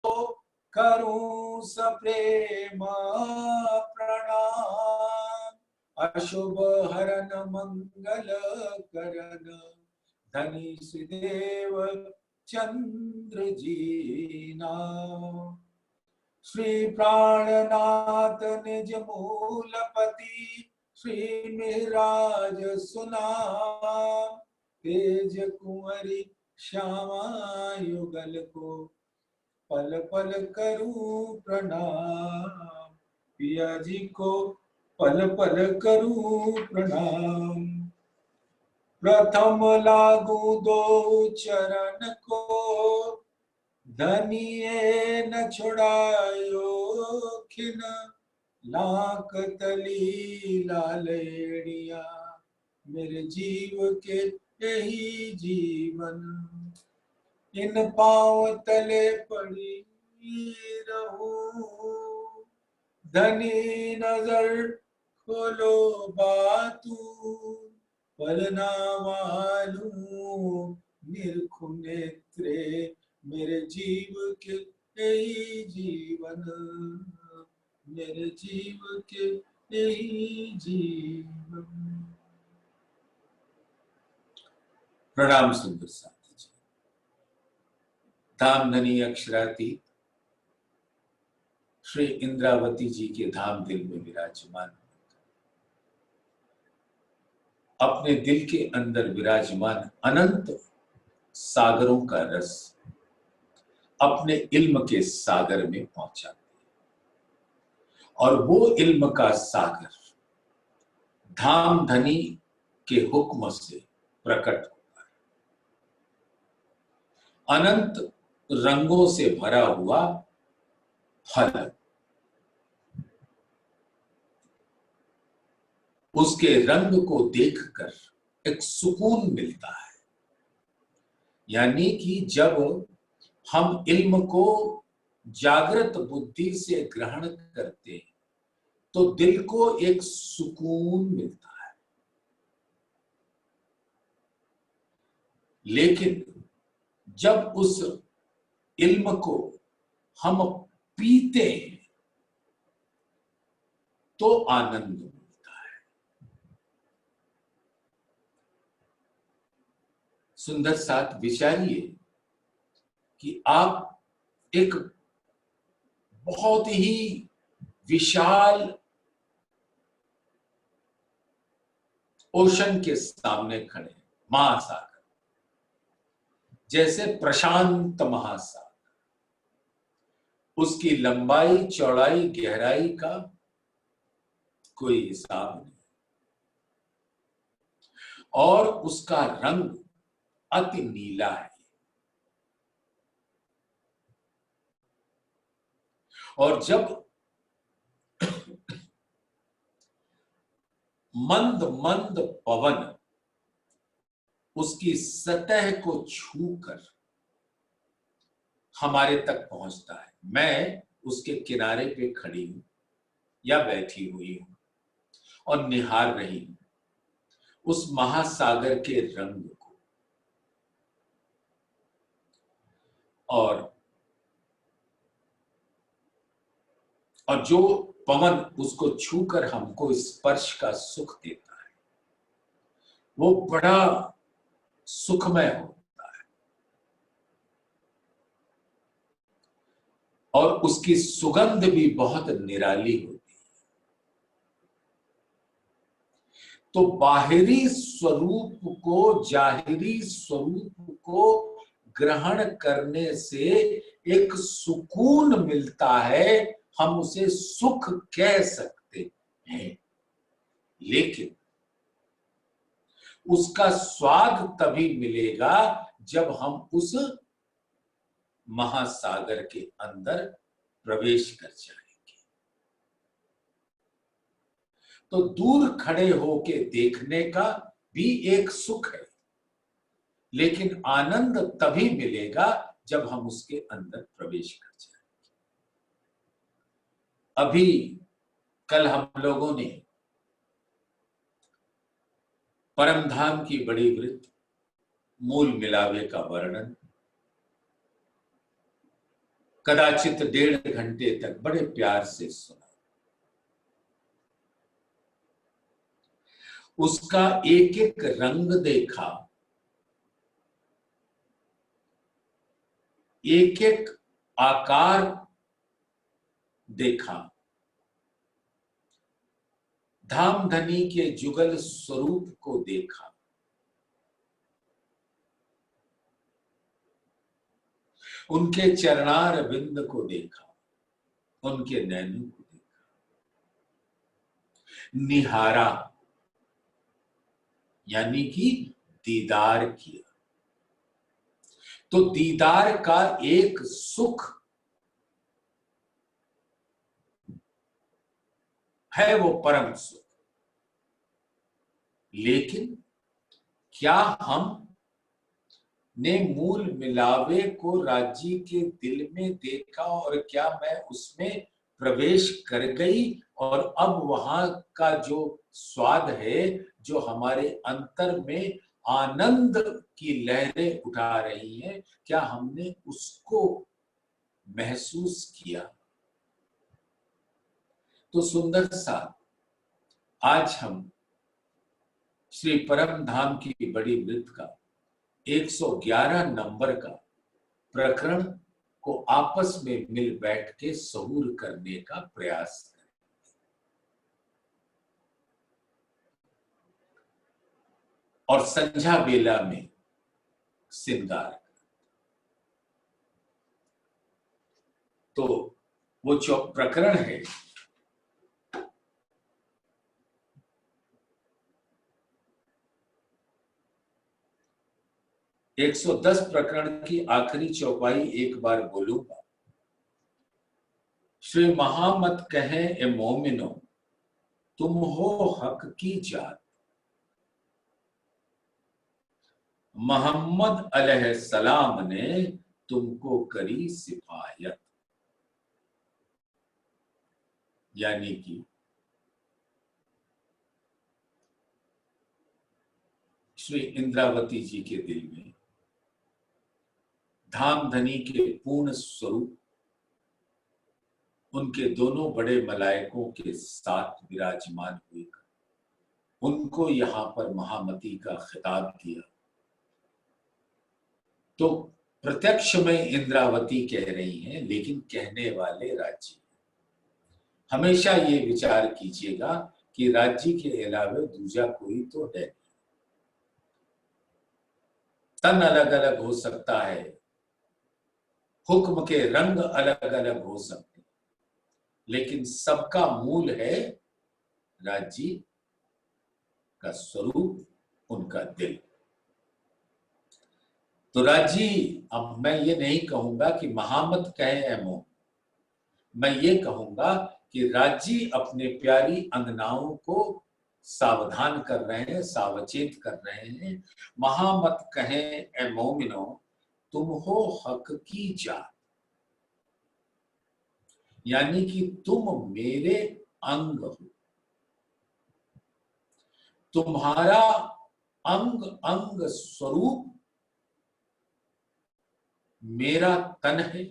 करूं सप्रेम प्रणाम। अशुभ हरन मंगल करन धनी श्रीदेव चंद्र जी नाम। श्री प्राणनाथ निज मूलपति श्री मिहराज सुनाम। तेज कुंवरी श्यामा युगल को पल पल करूं प्रणाम। पिया जी को पल पल करूं प्रणाम। प्रथम लागू दो चरण को धनिये न छुड़ायो खिन। लाख तली लालेड़िया मेरे जीव के यही जीवन। इन पांव तले पड़ी रहूं धनी नजर खोलो बातू। पलना मालूम निरखु नेत्रे मेरे जीव के यही जीवन। मेरे जीव के यही जीवन। प्रणाम सुंदर साथी जी। धाम धनी अक्षरातीत श्री इंद्रावती जी के धाम दिल में विराजमान, अपने दिल के अंदर विराजमान अनंत सागरों का रस अपने इल्म के सागर में पहुंचाते हैं। और वो इल्म का सागर धाम धनी के हुक्म से प्रकट होता है। अनंत रंगों से भरा हुआ फल, उसके रंग को देखकर एक सुकून मिलता है। यानी कि जब हम इल्म को जागृत बुद्धि से ग्रहण करते हैं तो दिल को एक सुकून मिलता है। लेकिन जब उस इल्म को हम पीते हैं तो आनंद मिलता है। सुंदर साथ विचारिए कि आप एक बहुत ही विशाल ओशन के सामने खड़े हैं, महासागर, जैसे प्रशांत महासागर। उसकी लंबाई चौड़ाई गहराई का कोई हिसाब नहीं और उसका रंग अति नीला है। और जब मंद मंद पवन उसकी सतह को छूकर हमारे तक पहुंचता है, मैं उसके किनारे पे खड़ी हूं या बैठी हुई हूं और निहार रही हूं उस महासागर के रंग को। और जो पवन उसको छूकर हमको स्पर्श का सुख देता है वो बड़ा सुखमय होता है। और उसकी सुगंध भी बहुत निराली होती है। तो बाहरी स्वरूप को, जाहिरी स्वरूप को ग्रहण करने से एक सुकून मिलता है, हम उसे सुख कह सकते हैं। लेकिन उसका स्वाद तभी मिलेगा जब हम उस महासागर के अंदर प्रवेश कर जाएंगे। तो दूर खड़े होके देखने का भी एक सुख है, लेकिन आनंद तभी मिलेगा जब हम उसके अंदर प्रवेश कर जाएंगे। अभी कल हम लोगों ने परम धाम की बड़ी वृत्त मूल मिलावे का वर्णन कदाचित 1.5 घंटे तक बड़े प्यार से सुना। उसका एक एक रंग देखा, एक एक आकार देखा, धामधनी के जुगल स्वरूप को देखा, उनके चरणार बिंद को देखा, उनके नैनों को देखा, निहारा यानी कि दीदार किया। तो दीदार का एक सुख है, वो परम सुख। लेकिन क्या हम ने मूल मिलावे को राज्य के दिल में देखा और क्या मैं उसमें प्रवेश कर गई और अब वहां का जो स्वाद है, जो हमारे अंतर में आनंद की लहरें उठा रही हैं, क्या हमने उसको महसूस किया? तो सुंदर सा आज हम श्री परम धाम की बड़ी मृत का 111 नंबर का प्रकरण को आपस में मिल बैठ के सहूर करने का प्रयास करें। और संझा बेला में श्रृंगार। तो वो जो प्रकरण है, एक 110 प्रकरण की आखिरी चौपाई एक बार बोलूंगा। श्री महामत कहे ए मोमिनो, तुम हो हक की जात। मोहम्मद अलैहिस्सलाम ने तुमको करी सिफायत। यानी कि श्री इंद्रावती जी के दिल में धामधनी के पूर्ण स्वरूप उनके दोनों बड़े मलाइकों के साथ विराजमान हुए, उनको यहां पर महामती का खिताब दिया। तो प्रत्यक्ष में इंद्रावती कह रही हैं, लेकिन कहने वाले राज्य। हमेशा ये विचार कीजिएगा कि राज्य के अलावा दूसरा कोई तो है। तन अलग अलग हो सकता है, हुक्म के रंग अलग अलग हो सकते हैं, लेकिन सबका मूल है राज्य का स्वरूप, उनका दिल। तो राज्य, अब मैं ये नहीं कहूंगा कि महामत कहे एमो, मैं ये कहूंगा कि राज्य अपने प्यारी अंगनाओं को सावधान कर रहे हैं, सावचेत कर रहे हैं। महामत कहे ए मोमिनो, तुम हो हक की जात। यानी कि तुम मेरे अंग हो, तुम्हारा अंग अंग स्वरूप मेरा तन है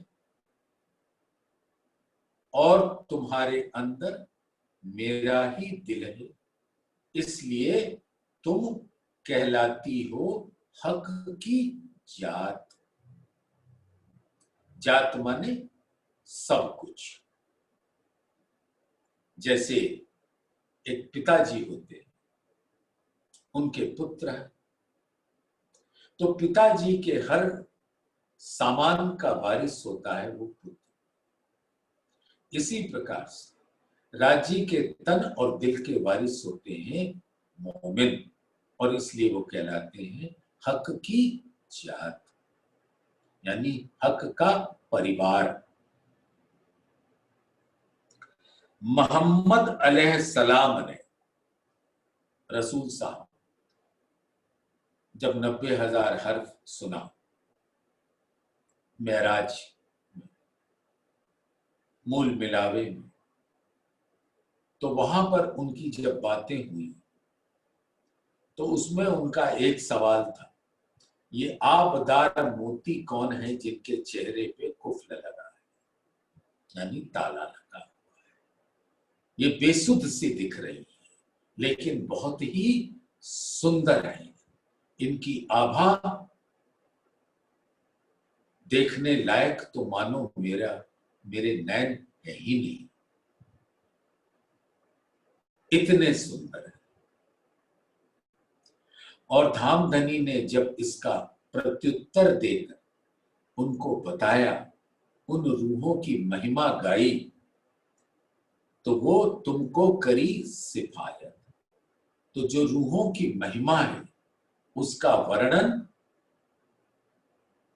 और तुम्हारे अंदर मेरा ही दिल है। इसलिए तुम कहलाती हो हक की जात। जात माने सब कुछ। जैसे एक पिताजी होते हैं, उनके पुत्र हैं, तो पिताजी के हर सामान का वारिस होता है वो पुत्र। इसी प्रकार से राज्य के तन और दिल के वारिस होते हैं मोमिन, और इसलिए वो कहलाते हैं हक की जात, यानी हक का परिवार। मोहम्मद अलैहिस्सलाम ने, रसूल साहब, जब 90,000 हर्फ सुना मेराज में, मूल मिलावे में, तो वहां पर उनकी जब बातें हुई तो उसमें उनका एक सवाल था, ये आबदार मोती कौन है जिनके चेहरे पे कुफ्ल लगा है? यानी ताला लगा हुआ है। ये बेसुध सी दिख रही है लेकिन बहुत ही सुंदर है। इनकी आभा देखने लायक तो मानो मेरे नैन है ही नहीं, इतने सुंदर है। और धामधनी ने जब इसका प्रत्युत्तर देकर उनको बताया, उन रूहों की महिमा गाई, तो वो तुमको करी सिफायत। तो जो रूहों की महिमा है उसका वर्णन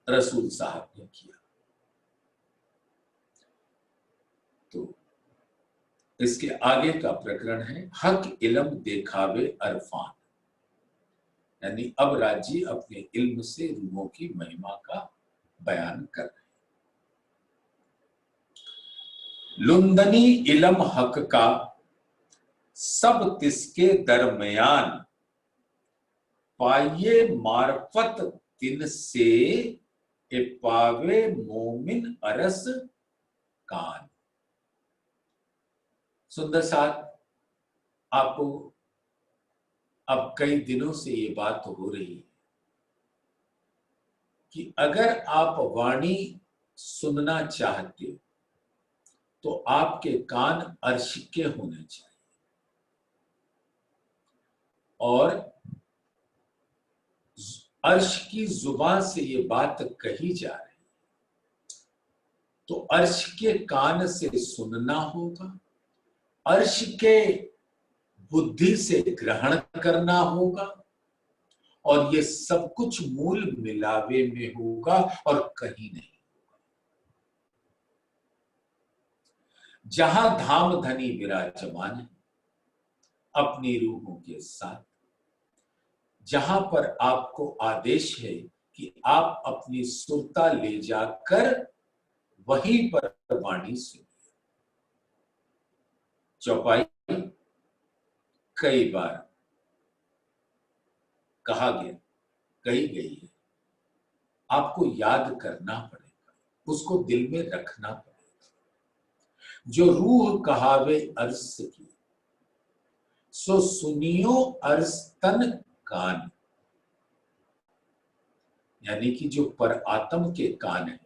रसूल साहब ने किया। तो इसके आगे का प्रकरण है हक इल्म देखावे अरफान, यानी अब राजी अपने इल्म से रूहों की महिमा का बयान कर रहे हैं। लुंदनी इल्म हक का सब तिसके दरमियान, पाइये मार्फत तिन से ए पावे मोमिन अरस कान। सुंदर साथ, आपको अब कई दिनों से ये बात हो रही है कि अगर आप वाणी सुनना चाहते हो तो आपके कान अर्श के होने चाहिए, और अर्श की जुबान से ये बात कही जा रही है तो अर्श के कान से सुनना होगा, अर्श के बुद्धि से ग्रहण करना होगा, और ये सब कुछ मूल मिलावे में होगा और कहीं नहीं होगा। जहां धाम धनी विराजमान है अपनी रूहों के साथ, जहां पर आपको आदेश है कि आप अपनी सुरता ले जाकर वहीं पर वाणी सुनिए। चौपाई कई बार कही गई है, आपको याद करना पड़ेगा, उसको दिल में रखना पड़ेगा। जो रूह कहावे अर्स की, सो सुनियो अर्स तन कान, यानी कि जो पर आत्म के कान है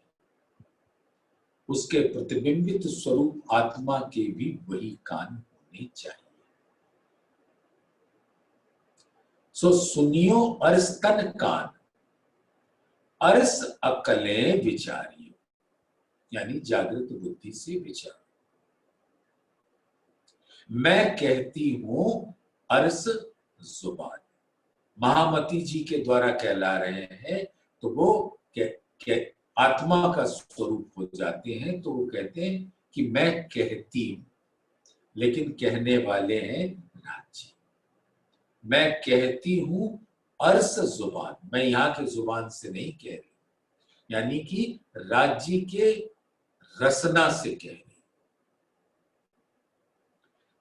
उसके प्रतिबिंबित स्वरूप आत्मा के भी वही कान होने चाहिए। सो सुनियो अर्स तन कान, अर्स अकलें विचारियो, यानी जागृत बुद्धि से विचार। मैं कहती हूं अर्स जुबान, महामती जी के द्वारा कहला रहे हैं तो वो आत्मा का स्वरूप हो जाते हैं, तो वो कहते हैं कि मैं कहती हूं, लेकिन कहने वाले हैं राज्य। मैं कहती हूं अर्स जुबान, मैं यहां के जुबान से नहीं कह रही, यानी कि राज्य के रसना से कह रही।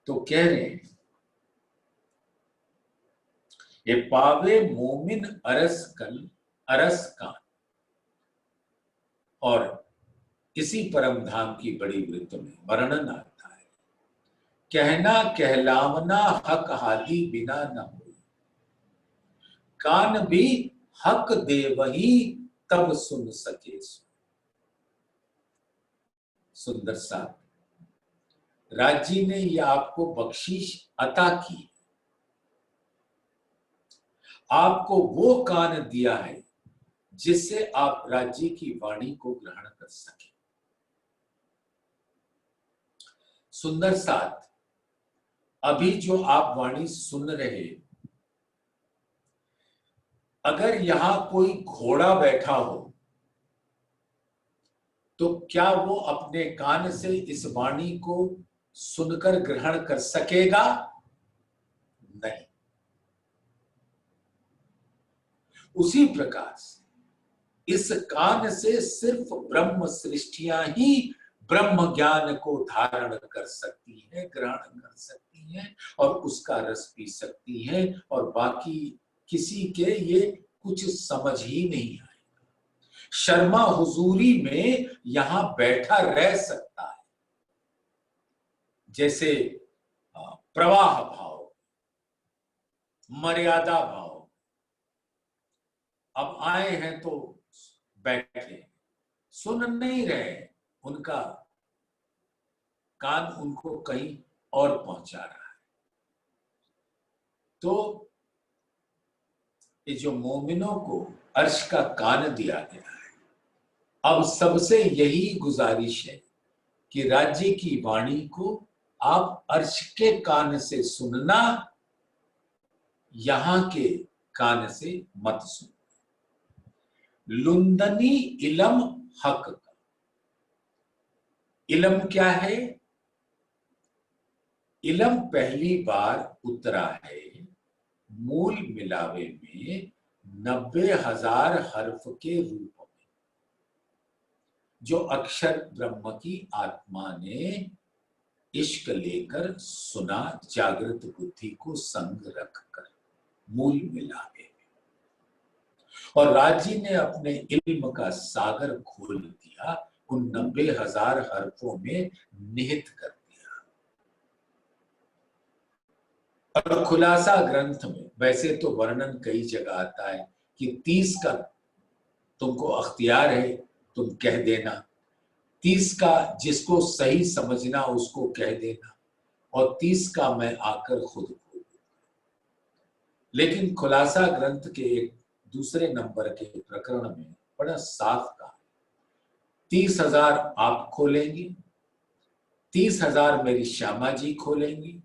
तो कह रहे हैं ये पावे मोमिन अरस कान, और इसी परम धाम की बड़ी वृत्त में वर्णन आता है, कहना कहलावना हक हाली बिना न हो, कान भी हक दे वही तब सुन सके। सुंदर सा राज्य ने यह आपको बख्शीश अता की, आपको वो कान दिया है जिससे आप राज्य की वाणी को ग्रहण कर सके। सुंदर साथ, अभी जो आप वाणी सुन रहे, अगर यहां कोई घोड़ा बैठा हो तो क्या वो अपने कान से इस वाणी को सुनकर ग्रहण कर सकेगा? नहीं। उसी प्रकार से इस कान से सिर्फ ब्रह्म सृष्टियां ही ब्रह्म ज्ञान को धारण कर सकती है, ग्रहण कर सकती हैं और उसका रस पी सकती हैं, और बाकी किसी के ये कुछ समझ ही नहीं आएगा। शर्मा हुजूरी में यहां बैठा रह सकता है, जैसे प्रवाह भाव, मर्यादा भाव। अब आए हैं तो बैठे, सुन नहीं रहे, उनका कान उनको कहीं और पहुंचा रहा है। तो ये जो मोमिनों को अर्श का कान दिया गया है, अब सबसे यही गुजारिश है कि राज्य की वाणी को आप अर्श के कान से सुनना, यहां के कान से मत सुनना। लुंदनी इलम हक का। इलम क्या है? इलम पहली बार उतरा है मूल मिलावे में 90,000 हर्फ के रूप में, जो अक्षर ब्रह्म की आत्मा ने इश्क लेकर सुना, जागृत बुद्धि को संग रखकर मूल मिलावे में। और राजी ने अपने इल्म का सागर खोल दिया, उन 90,000 हर्फों में निहित कर दिया। और खुलासा ग्रंथ में वैसे तो वर्णन कई जगह आता है कि 30 का तुमको अख्तियार है, तुम कह देना, 30 का जिसको सही समझना उसको कह देना, और 30 का मैं आकर खुद खोल दूंगा। लेकिन खुलासा ग्रंथ के एक दूसरे नंबर के प्रकरण में बड़ा साफ कहा, 30,000 आप खोलेंगी, 30,000 मेरी श्यामा जी खोलेंगी,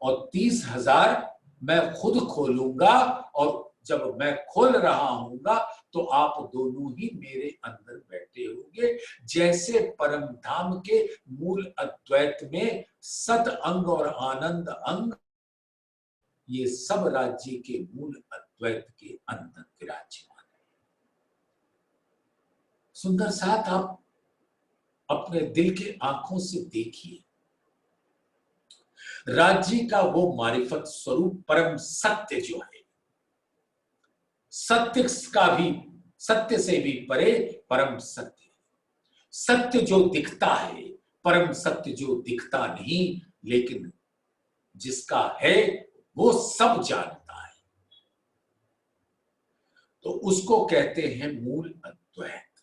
और 30,000 मैं खुद खोलूंगा। और जब मैं खोल रहा हूंगा तो आप दोनों ही मेरे अंदर बैठे होंगे। जैसे परम धाम के मूल अद्वैत में सत अंग और आनंद अंग, ये सब राज्य के मूल अद्वैत के अंदर विराजमान है। सुंदर साथ आप अपने दिल के आंखों से देखिए, राज्य का वो मारिफत स्वरूप परम सत्य जो है, सत्य का भी, सत्य से भी परे परम सत्य, सत्य जो दिखता है, परम सत्य जो दिखता नहीं लेकिन जिसका है वो सब जानता है, तो उसको कहते हैं मूल अद्वैत।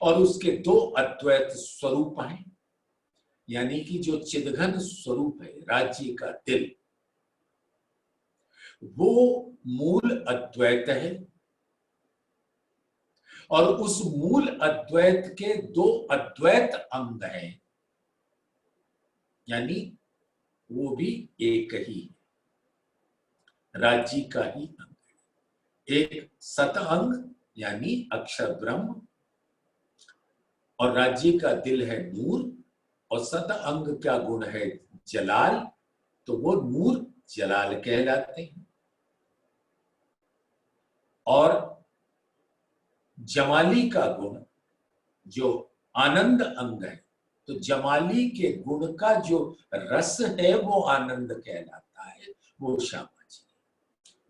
और उसके दो अद्वैत स्वरूप हैं, यानी कि जो चिदघन स्वरूप है राज्य का दिल, वो मूल अद्वैत है। और उस मूल अद्वैत के दो अद्वैत अंग हैं, यानी वो भी एक ही राज्य का ही अंग है। एक सत अंग यानी अक्षर ब्रह्म, और राज्य का दिल है नूर, और सत अंग का गुण है जलाल, तो वो नूर जलाल कहलाते हैं। और जमाली का गुण जो आनंद अंग है, तो जमाली के गुण का जो रस है वो आनंद कहलाता है, वो श्यामा जी,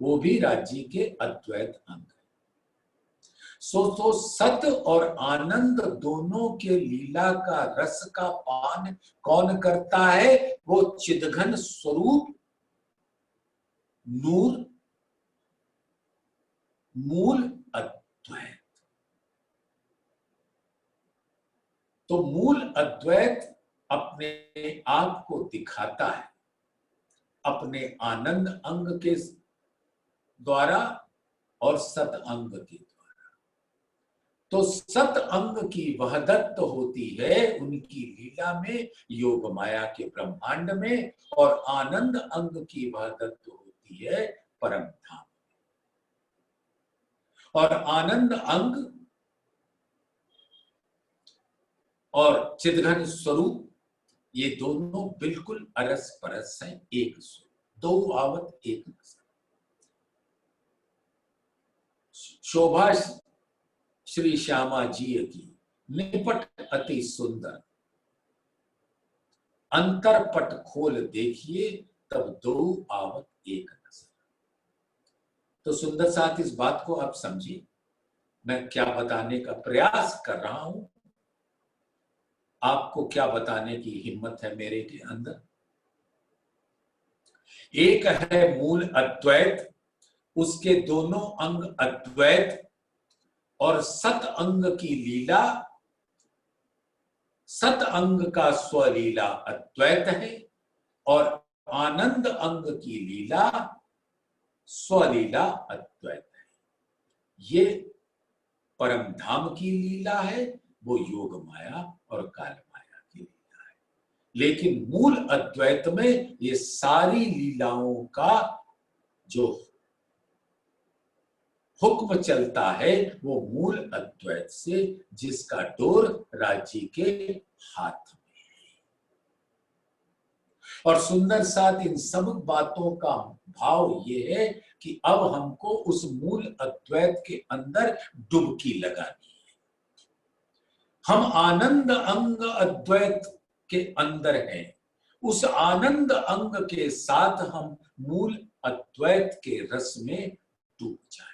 वो भी राज्य के अद्वैत अंग है। तो सत और आनंद दोनों के लीला का रस का पान कौन करता है? वो चिदघन स्वरूप नूर मूल अद्वैत। तो मूल अद्वैत अपने आप को दिखाता है अपने आनंद अंग के द्वारा और सत अंग के द्वारा। तो सत अंग की वहदत होती है उनकी लीला में, योग माया के ब्रह्मांड में, और आनंद अंग की वहदत होती है परम धाम। और आनंद अंग और चिदघन स्वरूप, ये दोनों बिल्कुल अरस परस हैं, एक स्वरूप, दो आवत एक नजर। शोभा श्री श्यामा जी की निपट अति सुंदर, अंतरपट खोल देखिए तब दो आवत एक नजर। तो सुंदर साथ इस बात को आप समझिए, मैं क्या बताने का प्रयास कर रहा हूं आपको क्या बताने की हिम्मत है मेरे के अंदर। एक है मूल अद्वैत, उसके दोनों अंग अद्वैत, और सत अंग की लीला, सत अंग का स्वलीला अद्वैत है, और आनंद अंग की लीला स्वलीला अद्वैत है। ये परम धाम की लीला है, वो योग माया और काल माया की लीला है। लेकिन मूल अद्वैत में ये सारी लीलाओं का जो हुक्म चलता है वो मूल अद्वैत से, जिसका डोर राजी के हाथ में है। और सुंदर साथ इन सब बातों का भाव ये है कि अब हमको उस मूल अद्वैत के अंदर डुबकी लगानी है। हम आनंद अंग अद्वैत के अंदर हैं, उस आनंद अंग के साथ हम मूल अद्वैत के रस में डूब जाएं।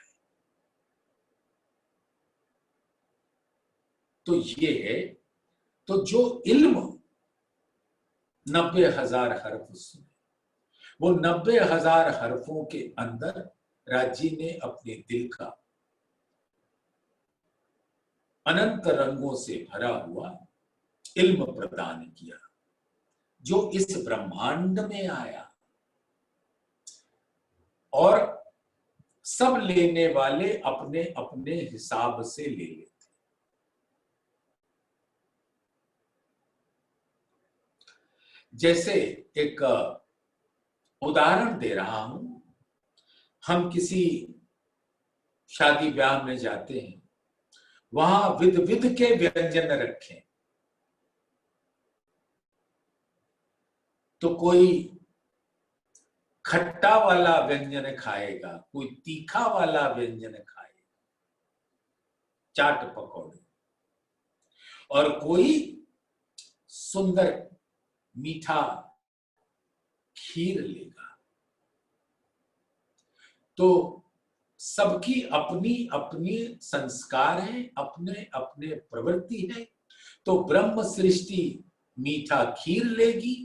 तो ये है, तो जो इल्म 90,000 हर्फ सुने, वो 90,000 हर्फों के अंदर राजी ने अपने दिल का अनंत रंगों से भरा हुआ इल्म प्रदान किया, जो इस ब्रह्मांड में आया। और सब लेने वाले अपने अपने हिसाब से ले लेते। जैसे एक उदाहरण दे रहा हूं, हम किसी शादी ब्याह में जाते हैं, वहां विध विध के व्यंजन रखें, तो कोई खट्टा वाला व्यंजन खाएगा, कोई तीखा वाला व्यंजन खाएगा, चाट पकौड़े, और कोई सुंदर मीठा खीर लेगा। तो सबकी अपनी अपनी संस्कार है, अपने अपने प्रवृत्ति है। तो ब्रह्म सृष्टि मीठा खीर लेगी,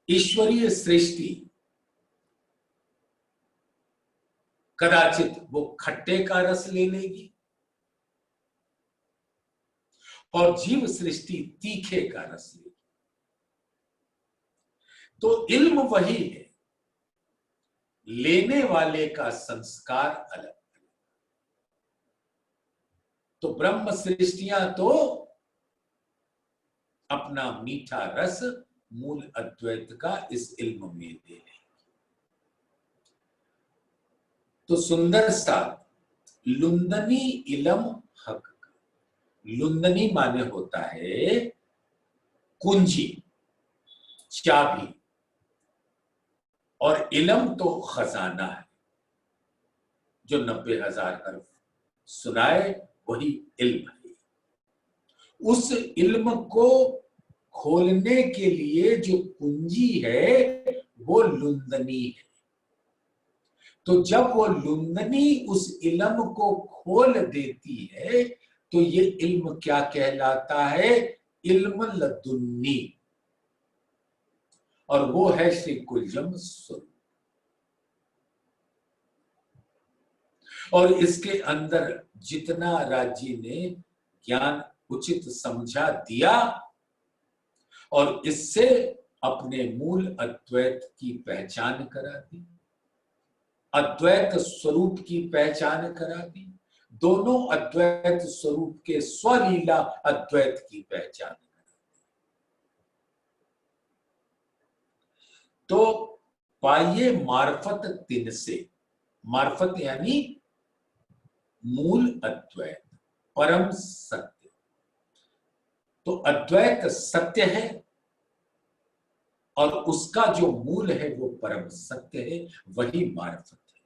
ईश्वरीय सृष्टि कदाचित वो खट्टे का रस ले लेगी, और जीव सृष्टि तीखे का रस लेगी। तो इल्म वही है, लेने वाले का संस्कार अलग। तो ब्रह्म सृष्टियां तो अपना मीठा रस मूल अद्वैत का इस इल्म में दे रहे। तो सुंदर सा लुंदनी इलम हक, लुंदनी माने होता है कुंजी, चाबी, और इलम तो खजाना है। जो 90,000 हर्फ सुनाए वही इल्म है। उस इल्म को खोलने के लिए जो कुंजी है वो लुंदनी है। तो जब वो लुंदनी उस इल्म को खोल देती है तो ये इल्म क्या कहलाता है? इल्म लदुन्नी। और वो है श्री कुलजम स्वरूप। और इसके अंदर जितना राजी ने ज्ञान उचित समझा दिया और इससे अपने मूल अद्वैत की पहचान करा दी, अद्वैत स्वरूप की पहचान करा दी, दोनों अद्वैत स्वरूप के स्वलीला अद्वैत की पहचान करा दी। तो पाइए मार्फत तिन से, मार्फत यानी मूल अद्वैत, परम सत्य। तो अद्वैत सत्य है और उसका जो मूल है वो परम सत्य है, वही मार्फत है।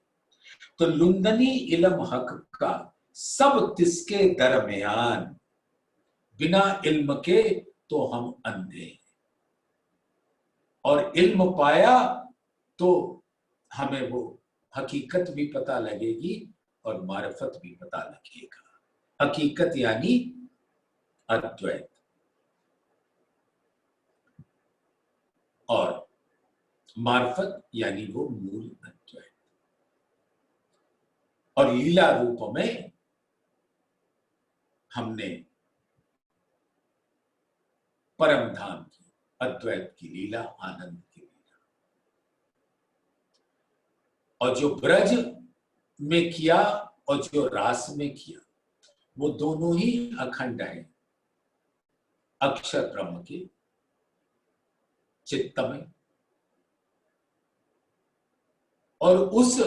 तो लुंदनी इल्म हक का सब तिसके दरमियान, बिना इल्म के तो हम अंधे हैं, और इल्म पाया तो हमें वो हकीकत भी पता लगेगी और मार्फत भी पता लगेगा। हकीकत यानी अद्वैत और मार्फत यानी वो मूल अद्वैत, और लीला रूप में हमने परम धाम की अद्वैत की लीला, आनंद की लीला, और जो ब्रज में किया और जो रास में किया वो दोनों ही अखंड है, अक्षर ब्रह्म के चित्त में। और उस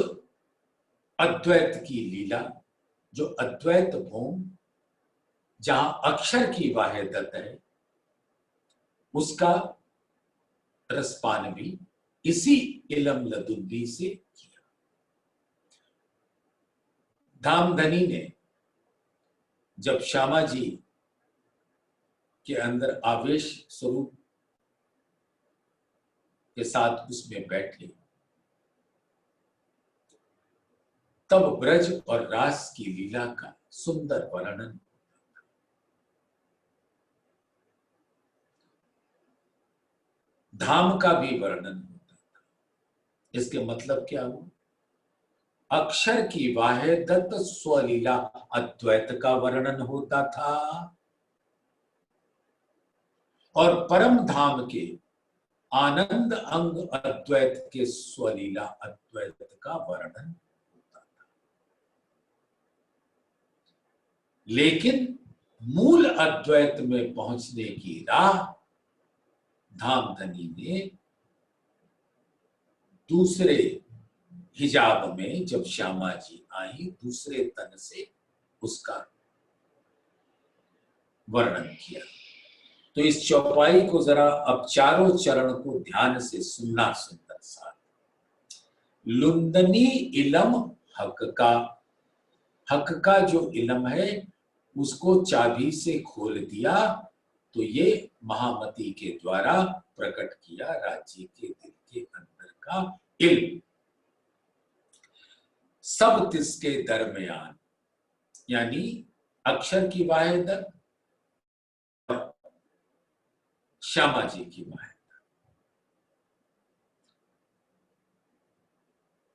अद्वैत की लीला जो अद्वैत भूम, जहां अक्षर की वाहिदत है, उसका रसपान भी इसी इलम लदुल्ली से किया। धामधनी ने जब श्यामा जी के अंदर आवेश स्वरूप के साथ उसमें बैठे, तब ब्रज और रास की लीला का सुंदर वर्णन, धाम का भी वर्णन होता था। इसके मतलब क्या हुआ? अक्षर की वाहिदत स्वलीला अद्वैत का वर्णन होता था, और परम धाम के आनंद अंग अद्वैत के स्वलीला अद्वैत का वर्णन होता था। लेकिन मूल अद्वैत में पहुंचने की राह धामधनी ने दूसरे हिजाब में, जब श्यामा जी आई, दूसरे तन से उसका वर्णन किया। तो इस चौपाई को जरा अब चारों चरण को ध्यान से सुनना। सुंदर सा लुंदनी इलम हक का जो इलम है उसको चाबी से खोल दिया, तो ये महामती के द्वारा प्रकट किया राज्य के दिल के अंदर का इल्म। सब तिसके दरमियान यानी अक्षर की वाहिदत और श्यामा जी की वाहिदत,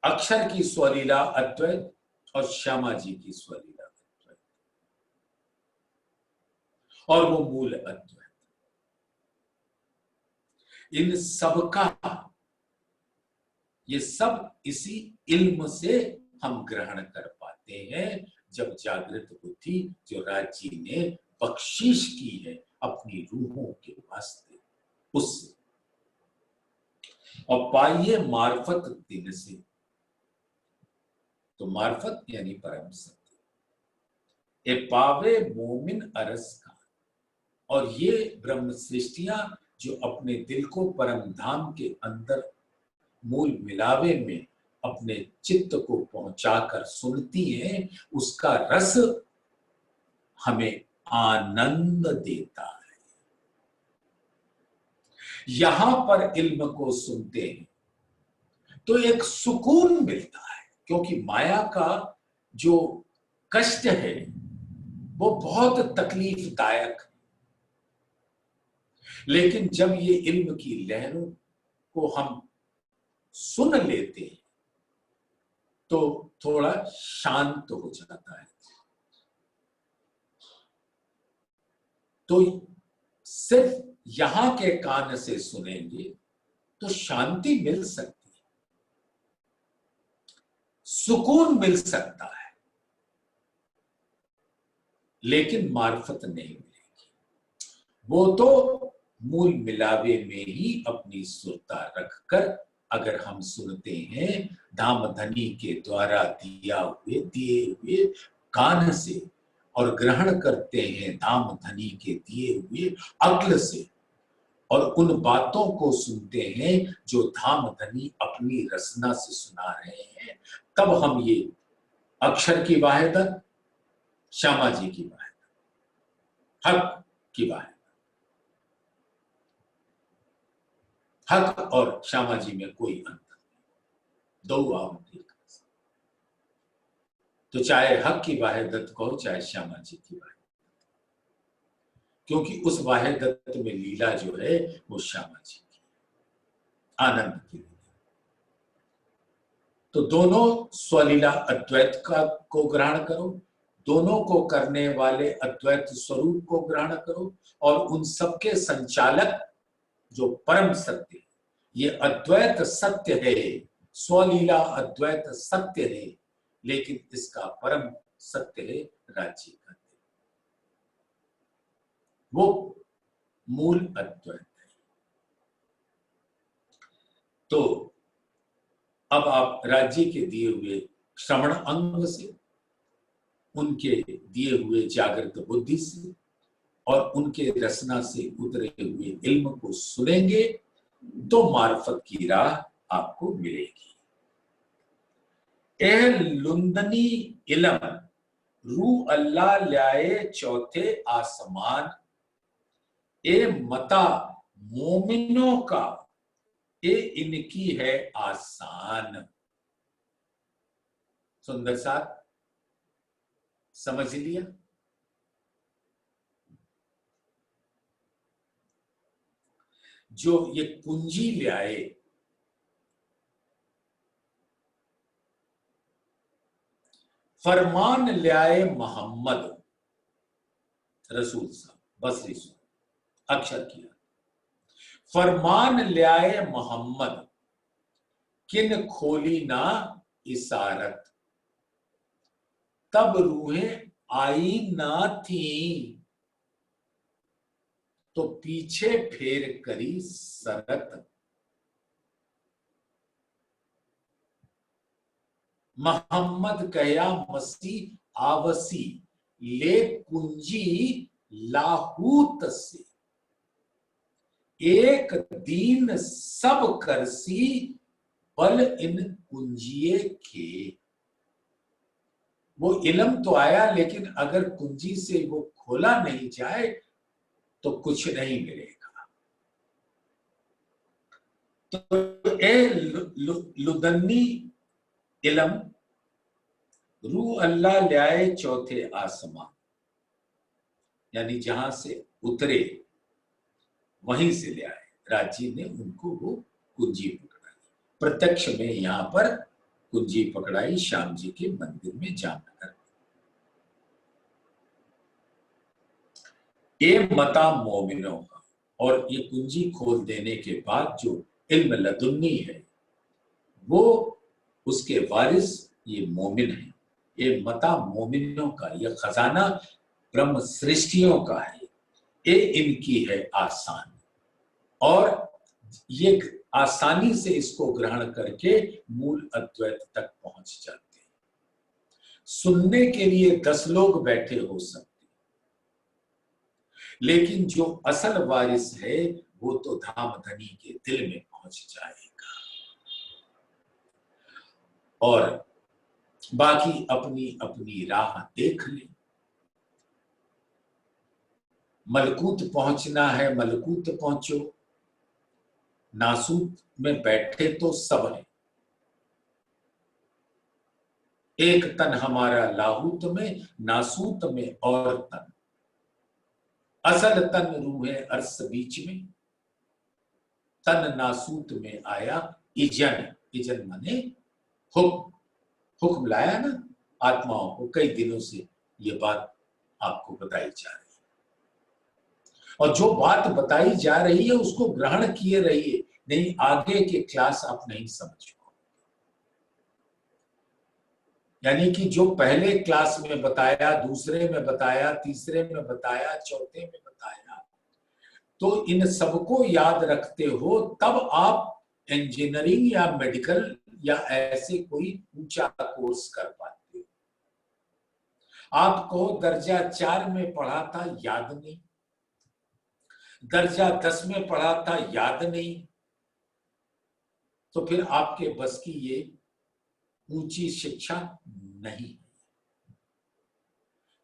अक्षर की स्वलीला अद्वैत और श्यामा जी की स्वलीला अद्वैत, और वो मूल अद्वैत। इन सबका, ये सब इसी इल्म से हम ग्रहण कर पाते हैं, जब जागृत बुद्धि जो राज्य ने बख्शीश की है अपनी रूहों के वास्ते, उससे। और पाइए मार्फत दिन से, तो मार्फत यानी परम सत्य, ए पावे मोमिन अरस का। और ये ब्रह्म सृष्टियां जो अपने दिल को परम धाम के अंदर मूल मिलावे में अपने चित्त को पहुंचाकर सुनती हैं, उसका रस हमें आनंद देता है। यहां पर इल्म को सुनते हैं तो एक सुकून मिलता है, क्योंकि माया का जो कष्ट है वो बहुत तकलीफदायक है। लेकिन जब ये इल्म की लहरों को हम सुन लेते हैं तो थोड़ा शांत हो जाता है। तो सिर्फ यहां के कान से सुनेंगे तो शांति मिल सकती है, सुकून मिल सकता है, लेकिन मार्फत नहीं मिलेगी। वो तो मूल मिलावे में ही अपनी सुरता रखकर अगर हम सुनते हैं धामधनी के द्वारा दिए हुए कान से, और ग्रहण करते हैं धामधनी के दिए हुए अक्ल से, और उन बातों को सुनते हैं जो धामधनी अपनी रसना से सुना रहे हैं, तब हम ये अक्षर की वाहिदत, श्यामा जी की वाहिदत, हक की वाहिदत, हक और श्यामा जी में कोई अंतर नहीं, दो आवृत्ति। तो चाहे हक की वाहिदत कहो चाहे श्यामा जी की वाहिदत, क्योंकि उस बाह्य दत्त में लीला जो है वो श्यामा जी की आनंद की लीला। तो दोनों स्वलीला अद्वैत का को ग्रहण करो, दोनों को करने वाले अद्वैत स्वरूप को ग्रहण करो, और उन सबके संचालक जो परम सत्य, ये अद्वैत सत्य है, स्वलीला अद्वैत सत्य है, लेकिन इसका परम सत्य है राज्य का दिल, वो मूल अद्वैत है। तो अब आप राज्य के दिए हुए श्रवण अंग से, उनके दिए हुए जागृत बुद्धि से और उनके रसना से उतरे हुए इल्म को सुनेंगे तो मार्फत की राह आपको मिलेगी। एह लुंदनी इलम रू अल्लाह ल्याए चौथे आसमान, ए मता मोमिनों का ए इनकी है आसान। सुंदर साथ समझ लिया? जो ये कुंजी ले आए, फरमान ले आए मोहम्मद रसूल साहब, बसरी सुन अक्षर किया, फरमान ले आए मोहम्मद किन खोली ना इसारत, तब रूहें आई ना थी तो पीछे फेर करी सरत। मोहम्मद कया मसीह आवसी ले कुंजी लाहूत से, एक दीन सब करसी बल इन कुंजिए के। वो इल्म तो आया, लेकिन अगर कुंजी से वो खोला नहीं जाए तो कुछ नहीं मिलेगा। तो ए लुदन्नी इल्म रू अल्लाह ल्याए चौथे आसमां, यानी जहां से उतरे वहीं से ले आए। राजी ने उनको वो कुंजी पकड़ाई, प्रत्यक्ष में यहां पर कुंजी पकड़ाई श्याम जी के मंदिर में जामनगर। ये मता मोमिनों का, और ये कुंजी खोल देने के बाद जो इल्म लदुन्नी है वो उसके वारिस ये मोमिन है। ये मता मोमिनों का, ये खजाना ब्रह्म सृष्टियों का है, ये इनकी है आसान, और ये आसानी से इसको ग्रहण करके मूल अद्वैत तक पहुंच जाते हैं। सुनने के लिए 10 लोग बैठे हो सकते, लेकिन जो असल वारिस है वो तो धाम धनी के दिल में पहुंच जाएगा, और बाकी अपनी अपनी राह देख ले। मलकूत पहुंचना है, मलकूत पहुंचो, नासूत में बैठे तो सब है, एक तन हमारा लाहूत में, नासूत में और तन, असल तन रूह है अर्श बीच में, तन नासूत में आया इजन, इजन माने हुक्म, हुक्म लाया ना आत्माओं को। कई दिनों से ये बात आपको बताई जा रही है, और जो बात बताई जा रही है उसको ग्रहण किए रहिए, नहीं आगे के क्लास आप नहीं समझ पाओ। यानी कि जो पहले क्लास में बताया, दूसरे में बताया, तीसरे में बताया, चौथे में बताया, तो इन सबको याद रखते हो तब आप इंजीनियरिंग या मेडिकल या ऐसे कोई ऊंचा कोर्स कर पाते हो। आपको दर्जा 4 में पढ़ा था, याद नहीं, दर्जा 10 में पढ़ा था, याद नहीं, तो फिर आपके बस की ये ऊंची शिक्षा नहीं।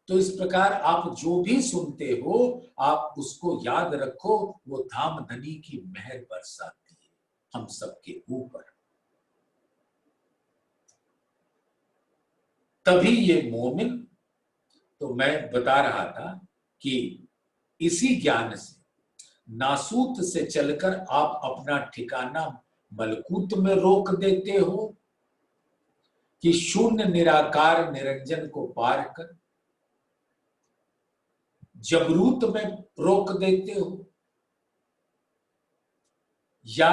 तो इस प्रकार आप जो भी सुनते हो आप उसको याद रखो, वो धाम धनी की मेहर बरसाती है हम सबके ऊपर। तभी ये मोमिन, तो मैं बता रहा था कि इसी ज्ञान से नासूत से चलकर आप अपना ठिकाना मलकूत में रोक देते हो कि शून्य निराकार निरंजन को पार कर जबरूत में रोक देते हो, या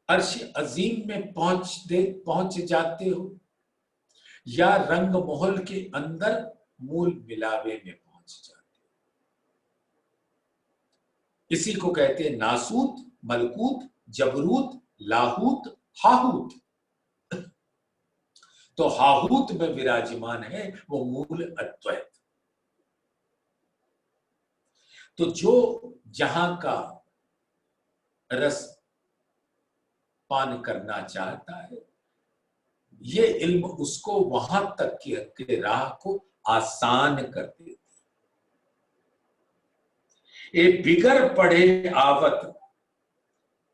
अर्श अजीम में पहुंच जाते हो, या रंग महल के अंदर मूल मिलावे में पहुंच जाते हो। इसी को कहते हैं नासूत, मलकूत, जबरूत, लाहूत, हाहूत। तो हाहूत में विराजमान है वो मूल अद्वैत। तो जो जहां का रस पान करना चाहता है, ये इल्म उसको वहां तक के राह को आसान कर देती। ए बिगर पढ़े आवत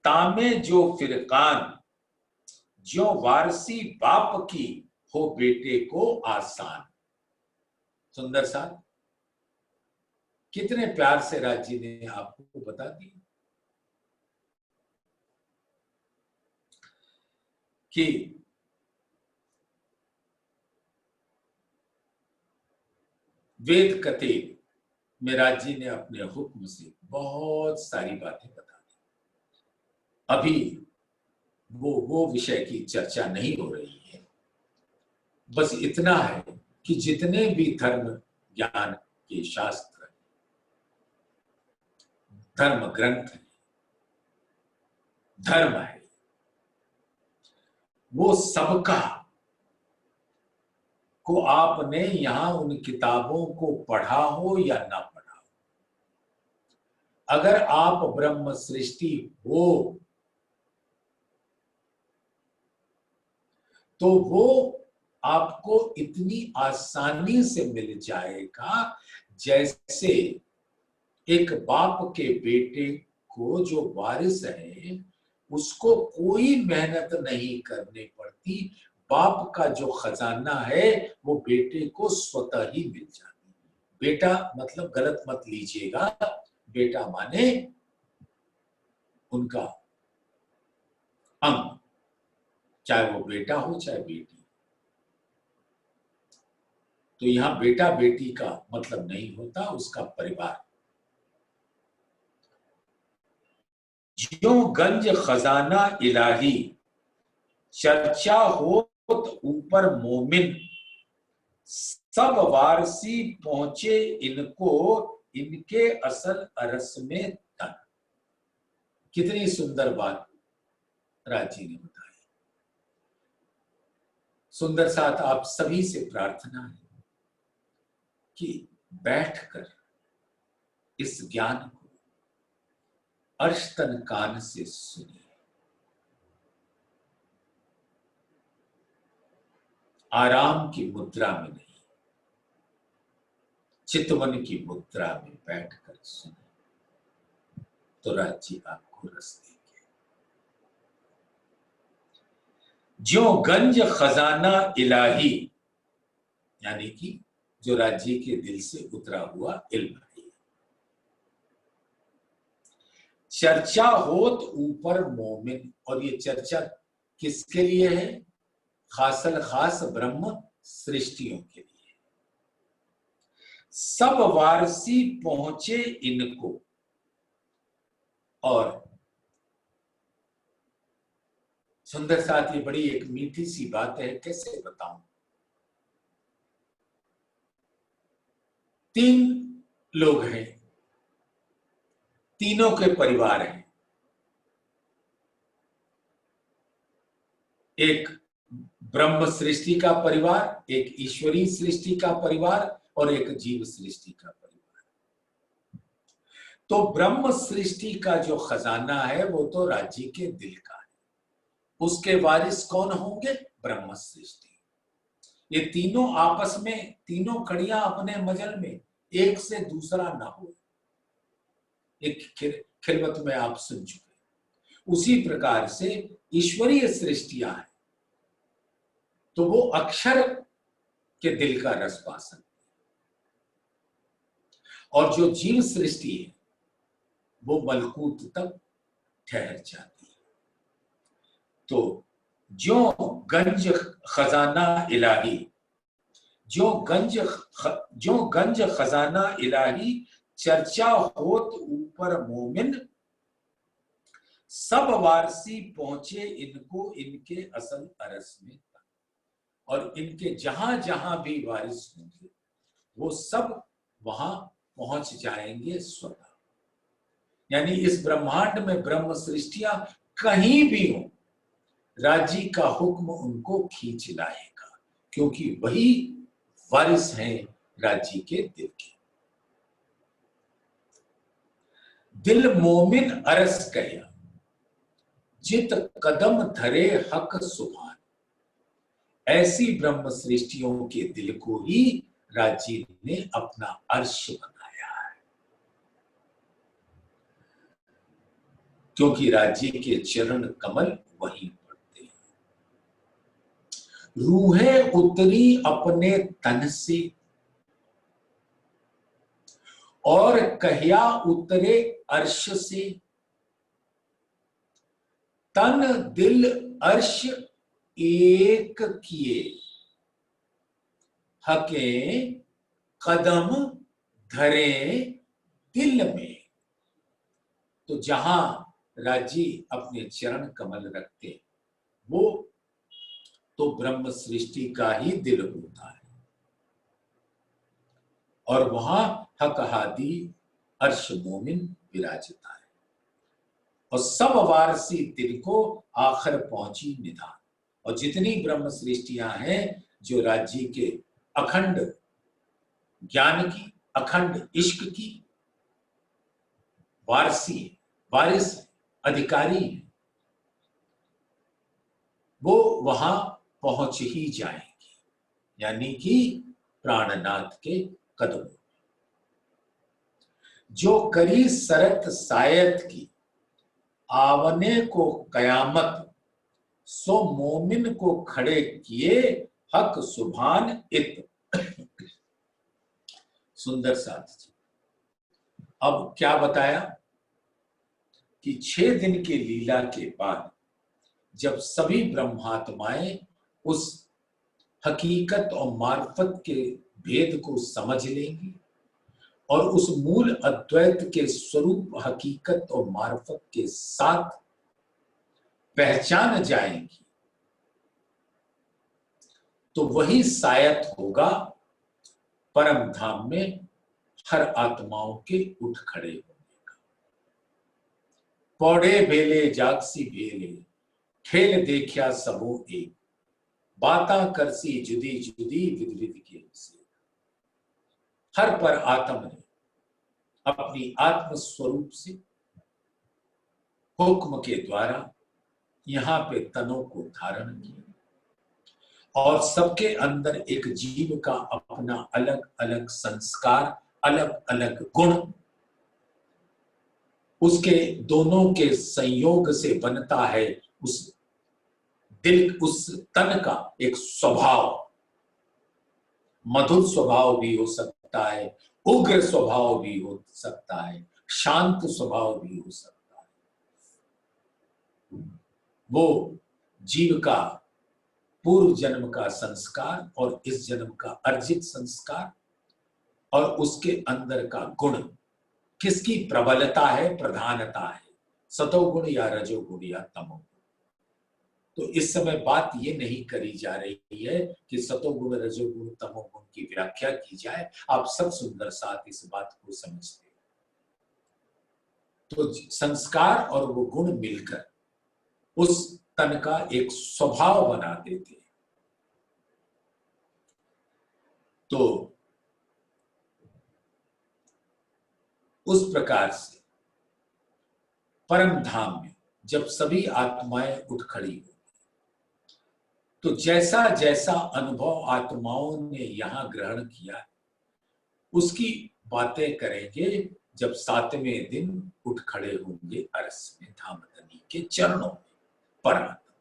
तामे जो फिरकान, जो वारसी बाप की हो बेटे को आसान। सुंदर सा कितने प्यार से राज जी ने आपको बता दिया कि वेद कते में राज जी ने अपने हुक्म से बहुत सारी बातें बता दी। अभी वो विषय की चर्चा नहीं हो रही है। बस इतना है कि जितने भी धर्म ज्ञान के शास्त्र, धर्म ग्रंथ है, धर्म है, वो सबका को आपने यहां उन किताबों को पढ़ा हो या ना पढ़ा हो, अगर आप ब्रह्म सृष्टि हो तो वो आपको इतनी आसानी से मिल जाएगा जैसे एक बाप के बेटे को जो वारिस है उसको कोई मेहनत नहीं करनी पड़ती। बाप का जो खजाना है वो बेटे को स्वतः ही मिल जाती है। बेटा मतलब गलत मत लीजिएगा, बेटा माने उनका अंग, चाहे वो बेटा हो चाहे बेटी। तो यहां बेटा बेटी का मतलब नहीं होता, उसका परिवार। ज्यों गंज खजाना इलाही, चर्चा हो तो ऊपर मोमिन, सब वारसी पहुंचे इनको, इनके असल अरस में तन। कितनी सुंदर बात राजी ने बताई। सुंदर साथ आप सभी से प्रार्थना है कि बैठकर इस ज्ञान को अर्शतन कान से सुनिए। आराम की मुद्रा में नहीं, चितवन की मुद्रा में बैठकर सुनिए तो राज्य आपको रस देंगे। जो गंज खजाना इलाही, यानी कि जो राज्य के दिल से उतरा हुआ इल्म है। चर्चा होत ऊपर मोमिन, और ये चर्चा किसके लिए है? खासल खास ब्रह्म सृष्टियों के लिए। सब वारसी पहुंचे इनको, और सुंदर साथ ये बड़ी एक मीठी सी बात है, कैसे बताऊं। 3 लोग हैं, तीनों के परिवार हैं। एक ब्रह्म सृष्टि का परिवार, एक ईश्वरीय सृष्टि का परिवार, और एक जीव सृष्टि का परिवार। तो ब्रह्म सृष्टि का जो खजाना है वो तो राज्य के दिल का है। उसके वारिस कौन होंगे? ब्रह्म सृष्टि। ये तीनों आपस में, तीनों कड़ियां अपने मजल में, एक से दूसरा ना हो। एक खिलवत में आप सुन चुके। उसी प्रकार से ईश्वरीय सृष्टियां हैं तो वो अक्षर के दिल का रस पा सकते। और जो जीव सृष्टि है वो मलकूत तक ठहर जाती है। तो जो गंज खजाना इलाही, जो गंज खजाना इलाही चर्चा होत ऊपर मोमिन, सब वारसी पहुंचे इनको इनके असल अरस में। और इनके जहां जहां भी वारिस होंगे वो सब वहां पहुंच जाएंगे स्वतः। यानी इस ब्रह्मांड में ब्रह्म सृष्टियां कहीं भी हो, राजी का हुक्म उनको खींच लाएगा, क्योंकि वही वारिस हैं राजी के दिल के। दिल मोमिन अरस कया, जित कदम धरे हक सुभान। ऐसी ब्रह्म सृष्टियों के दिल को ही राजी ने अपना अर्श बनाया है, क्योंकि राजी के चरण कमल वहीं पड़ते हैं। रूहें उतरी अपने तन से और कहिया उतरे अर्श से। तन दिल अर्श एक किए, हके कदम धरे दिल में। तो जहां राजी अपने चरण कमल रखते वो तो ब्रह्म सृष्टि का ही दिल होता है, और वहां हक हादी अर्श मोमिन विराजता है। और सब वारसी दिल को आखिर पहुंची निधान। और जितनी ब्रह्म सृष्टियां हैं जो राज्य के अखंड ज्ञान की, अखंड इश्क की वारसी, वारिस, अधिकारी है, वो वहां पहुंच ही जाएंगे, यानी कि प्राणनाथ के कदमों। जो करी सरत सायत की, आवने को कयामत, सो मोमिन को खड़े किए हक सुभान इत। सुंदर साथ जी। अब क्या बताया कि 6 दिन के लीला के बाद जब सभी ब्रह्मात्माएं उस हकीकत और मार्फत के भेद को समझ लेंगी और उस मूल अद्वैत के स्वरूप हकीकत और मार्फत के साथ पहचान जाएंगी, तो वही सायत होगा परम धाम में हर आत्माओं के उठ खड़े होने का। पौड़े भेले जागसी भेले, खेल देखिया सबो एक, बाता करसी जुदी जुदी विद विद के से। हर पर आत्म ने अपनी आत्म स्वरूप से हुक्म के द्वारा यहां पे तनों को धारण किया, और सबके अंदर एक जीव का अपना अलग अलग संस्कार, अलग अलग गुण, उसके दोनों के संयोग से बनता है उस दिल, उस तन का एक स्वभाव। मधुर स्वभाव भी हो सकता है, उग्र स्वभाव भी हो सकता है, शांत स्वभाव भी हो सकता है। वो जीव का पूर्व जन्म का संस्कार और इस जन्म का अर्जित संस्कार और उसके अंदर का गुण, किसकी प्रबलता है, प्रधानता है, सतोगुण या रजोगुण या तमोगुण। तो इस समय बात ये नहीं करी जा रही है कि सतोगुण, रजोगुण, तमोगुण की व्याख्या की जाए। आप सब सुंदर साथ इस बात को समझते हैं। तो संस्कार और वो गुण मिलकर उस तन का एक स्वभाव बना देते हैं। तो उस प्रकार से परम धाम में जब सभी आत्माएं उठ खड़ी हो, तो जैसा जैसा अनुभव आत्माओं ने यहां ग्रहण किया उसकी बातें करेंगे जब 7वें दिन उठ खड़े होंगे अरस में धामधनी के चरणों में परमात्मा।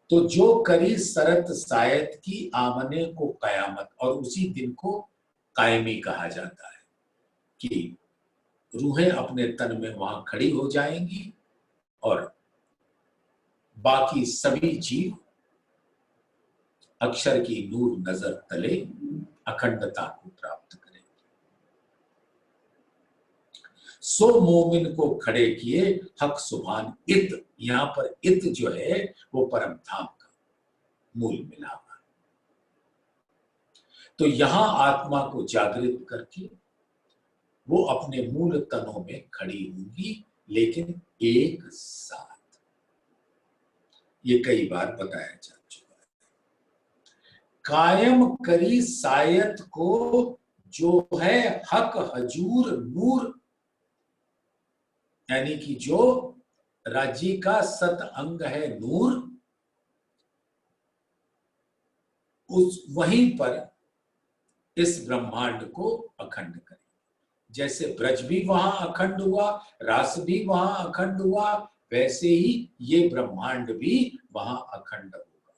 तो जो करी सरत सायत की, आमने को कयामत, और उसी दिन को कायमी कहा जाता है कि रूहें अपने तन में वहां खड़ी हो जाएंगी और बाकी सभी जीव अक्षर की नूर नजर तले अखंडता को प्राप्त करेंगे। सो मोमिन को खड़े किए हक सुभान इत। यहां पर इत जो है वो परम धाम का मूल मिलावा। तो यहां आत्मा को जागृत करके वो अपने मूल तनों में खड़ी होंगी, लेकिन एक साथ। ये कई बार बताया जा चुका है। कायम करी सायत को जो है हक हजूर नूर, यानी कि जो राज्य का सत अंग है नूर, उस वहीं पर इस ब्रह्मांड को अखंड करें। जैसे ब्रज भी वहां अखंड हुआ, रास भी वहां अखंड हुआ, वैसे ही ये ब्रह्मांड भी वहां अखंड होगा।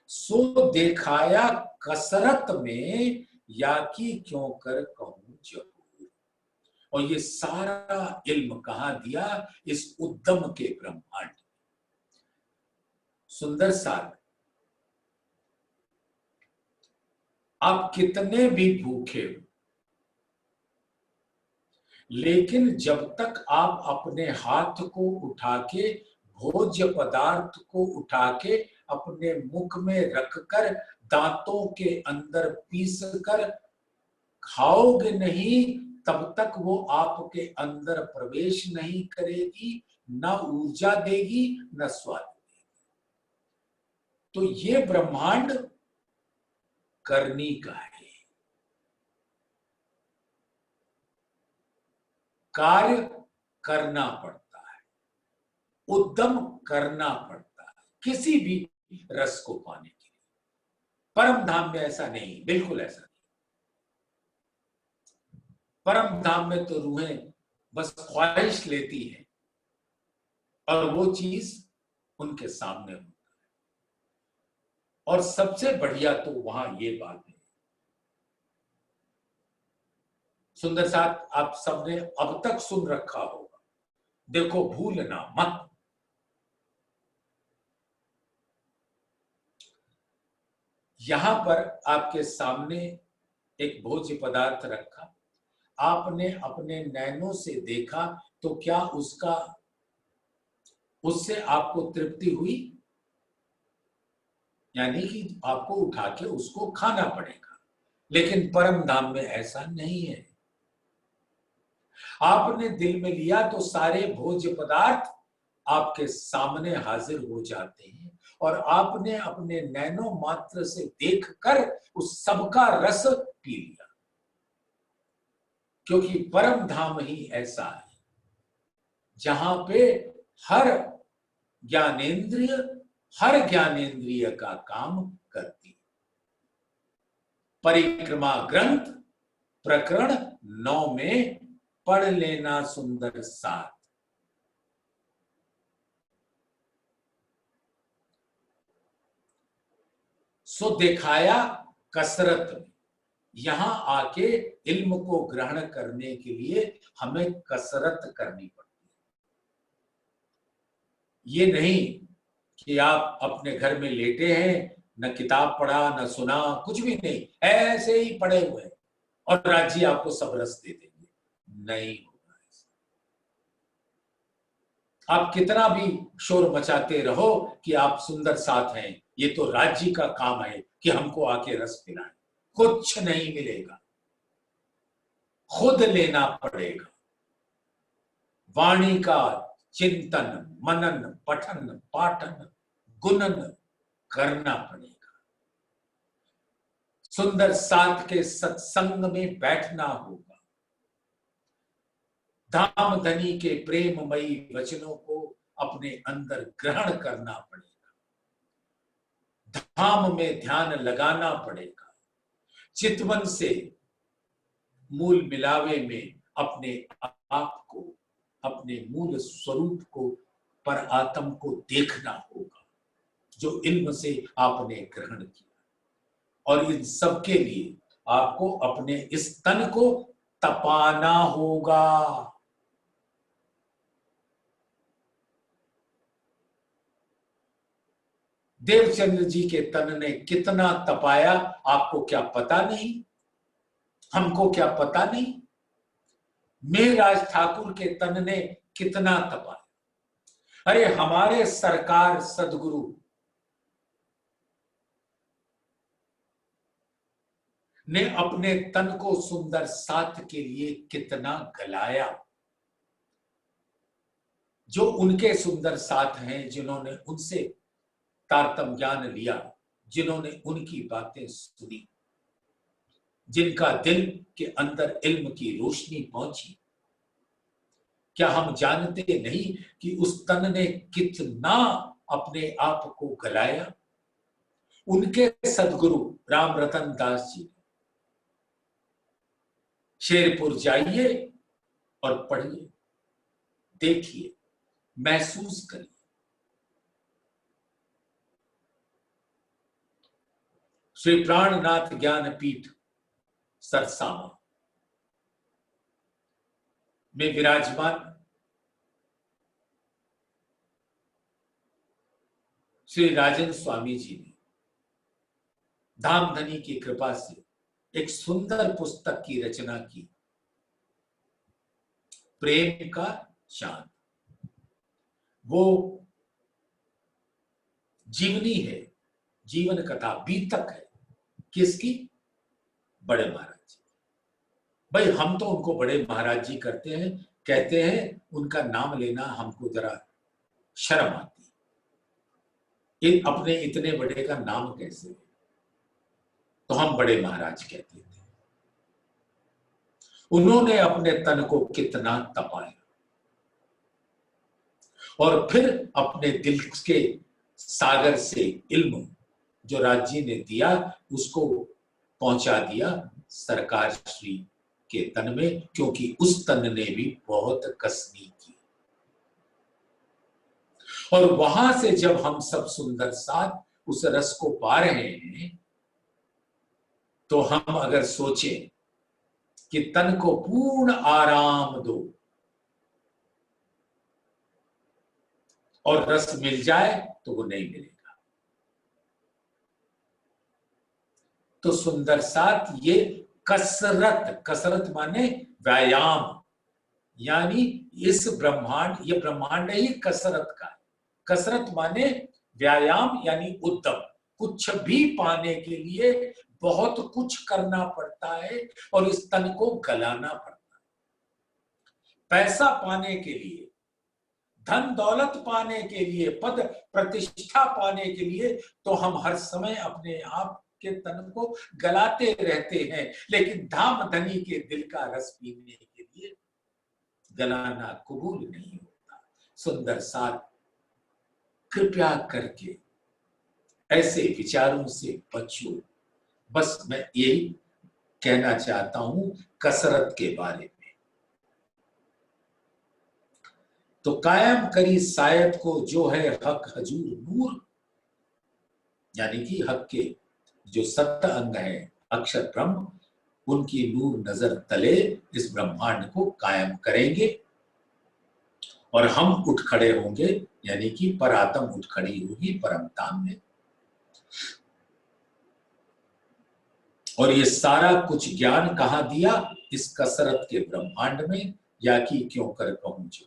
सो देखाया कसरत में या कि क्यों कर कहूं जरूर। और ये सारा इल्म कहां दिया? इस उद्यम के ब्रह्मांड। सुंदर सार, आप कितने भी भूखे हो, लेकिन जब तक आप अपने हाथ को उठा के भोज्य पदार्थ को उठा के अपने मुख में रखकर दांतों के अंदर पीस कर खाओगे नहीं, तब तक वो आपके अंदर प्रवेश नहीं करेगी, न ऊर्जा देगी न स्वाद देगी। तो ये ब्रह्मांड करनी का है, कार्य करना पड़ता है, उद्यम करना पड़ता है किसी भी रस को पाने के लिए। परम धाम में ऐसा नहीं, बिल्कुल ऐसा नहीं। परम धाम में तो रूहें बस ख्वाहिश लेती हैं और वो चीज उनके सामने होता है। और सबसे बढ़िया तो वहां ये बात है, सुंदर साथ आप सबने अब तक सुन रखा होगा, देखो भूलना मत। यहां पर आपके सामने एक भोज्य पदार्थ रखा, आपने अपने नैनों से देखा, तो क्या उससे आपको तृप्ति हुई? यानी कि आपको उठा के उसको खाना पड़ेगा। लेकिन परम धाम में ऐसा नहीं है। आपने दिल में लिया तो सारे भोज्य पदार्थ आपके सामने हाजिर हो जाते हैं और आपने अपने नैनो मात्र से देखकर उस सबका रस पी लिया। क्योंकि परम धाम ही ऐसा है जहां पे हर ज्ञानेंद्रिय का काम करती। परिक्रमा ग्रंथ प्रकरण 9 में पढ़ लेना सुंदर साथ। सो दिखाया कसरत में, यहां आके इल्म को ग्रहण करने के लिए हमें कसरत करनी पड़ती है। ये नहीं कि आप अपने घर में लेटे हैं, न किताब पढ़ा न सुना, कुछ भी नहीं, ऐसे ही पड़े हुए हैं और राज्य आपको सब रस दे देंगे। नहीं होगा ऐसा। आप कितना भी शोर मचाते रहो कि आप सुंदर साथ हैं, ये तो राज्य का काम है कि हमको आके रस पिलाएं, कुछ नहीं मिलेगा, खुद लेना पड़ेगा। वाणी का चिंतन मनन पठन पाठन गुणन करना पड़ेगा। सुंदर साथ के सत्संग में बैठना होगा। धाम धनी के प्रेममयी वचनों को अपने अंदर ग्रहण करना पड़ेगा। धाम में ध्यान लगाना पड़ेगा। चितवन से मूल मिलावे में अपने आप को, अपने मूल स्वरूप को, पर आत्म को देखना होगा जो इल्म से आपने ग्रहण किया। और इन सब के लिए आपको अपने इस तन को तपाना होगा। देवचंद्र जी के तन ने कितना तपाया आपको क्या पता नहीं, हमको क्या पता नहीं। मेहराज ठाकुर के तन ने कितना तपाया। अरे हमारे सरकार सदगुरु ने अपने तन को सुंदर साथ के लिए कितना गलाया। जो उनके सुंदर साथ हैं, जिन्होंने उनसे तारतम ज्ञान लिया, जिन्होंने उनकी बातें सुनी, जिनका दिल के अंदर इल्म की रोशनी पहुंची, क्या हम जानते नहीं कि उस तन ने कितना अपने आप को गलाया। उनके सदगुरु राम रतन दास जी, शेरपुर जाइए और पढ़िए, देखिए, महसूस करिए। श्री प्राणनाथ ज्ञानपीठ सरसामा में विराजमान श्री राजन स्वामी जी ने धामधनी की कृपा से एक सुंदर पुस्तक की रचना की, प्रेम का चांद। वो जीवनी है, जीवन कथा, बीतक है। किसकी? बड़े महाराज जी। भाई हम तो उनको बड़े महाराज जी करते हैं, कहते हैं, उनका नाम लेना हमको जरा शर्म आती है। अपने इतने बड़े का नाम कैसे, तो हम बड़े महाराज कहते थे। उन्होंने अपने तन को कितना तपाया और फिर अपने दिल के सागर से इल्म जो राज जी ने दिया उसको पहुंचा दिया सरकार श्री के तन में, क्योंकि उस तन ने भी बहुत कसनी की। और वहां से जब हम सब सुंदर साथ उस रस को पा रहे हैं, तो हम अगर सोचें कि तन को पूर्ण आराम दो और रस मिल जाए, तो वो नहीं मिलेगा। तो सुंदर साथ ये कसरत, कसरत माने व्यायाम, यानी इस ब्रह्मांड, ये ब्रह्मांड ही कसरत का है। कसरत माने व्यायाम, यानी उद्यम। कुछ भी पाने के लिए बहुत कुछ करना पड़ता है और इस तन को गलाना पड़ता है। पैसा पाने के लिए, धन दौलत पाने के लिए, पद प्रतिष्ठा पाने के लिए तो हम हर समय अपने आप के तन को गलाते रहते हैं, लेकिन धाम धनी के दिल का रस पीने के लिए गलाना कबूल नहीं होता। सुंदर साथ, कृपया करके ऐसे विचारों से बचो। बस मैं यही कहना चाहता हूं कसरत के बारे में। तो कायम करी सायत को जो है हक हजूर नूर, यानी कि हक के जो सत्य अंग है अक्षर ब्रह्म, उनकी नूर नजर तले इस ब्रह्मांड को कायम करेंगे और हम उठ खड़े होंगे, यानी कि परात्म उठ खड़ी होगी परमधाम में। और ये सारा कुछ ज्ञान कहां दिया? इस कसरत के ब्रह्मांड में, या कि क्यों कर कहूं जो,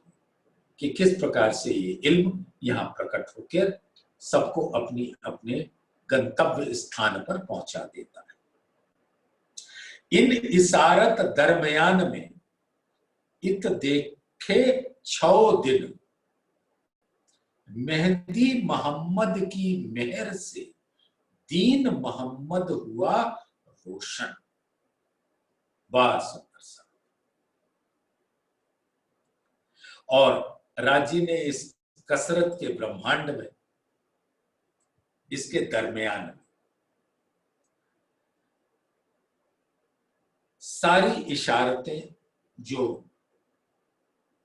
कि किस प्रकार से ये इल्म यहां प्रकट होकर सबको अपनी अपने गंतव्य स्थान पर पहुंचा देता है। इन इशारत दरमियान में इत देखे 6 दिन, मेहदी मोहम्मद की मेहर से दीन मोहम्मद हुआ रोशन। वाह सुंदर सा। और राजी ने इस कसरत के ब्रह्मांड में, इसके दरमियान में सारी इशारतें जो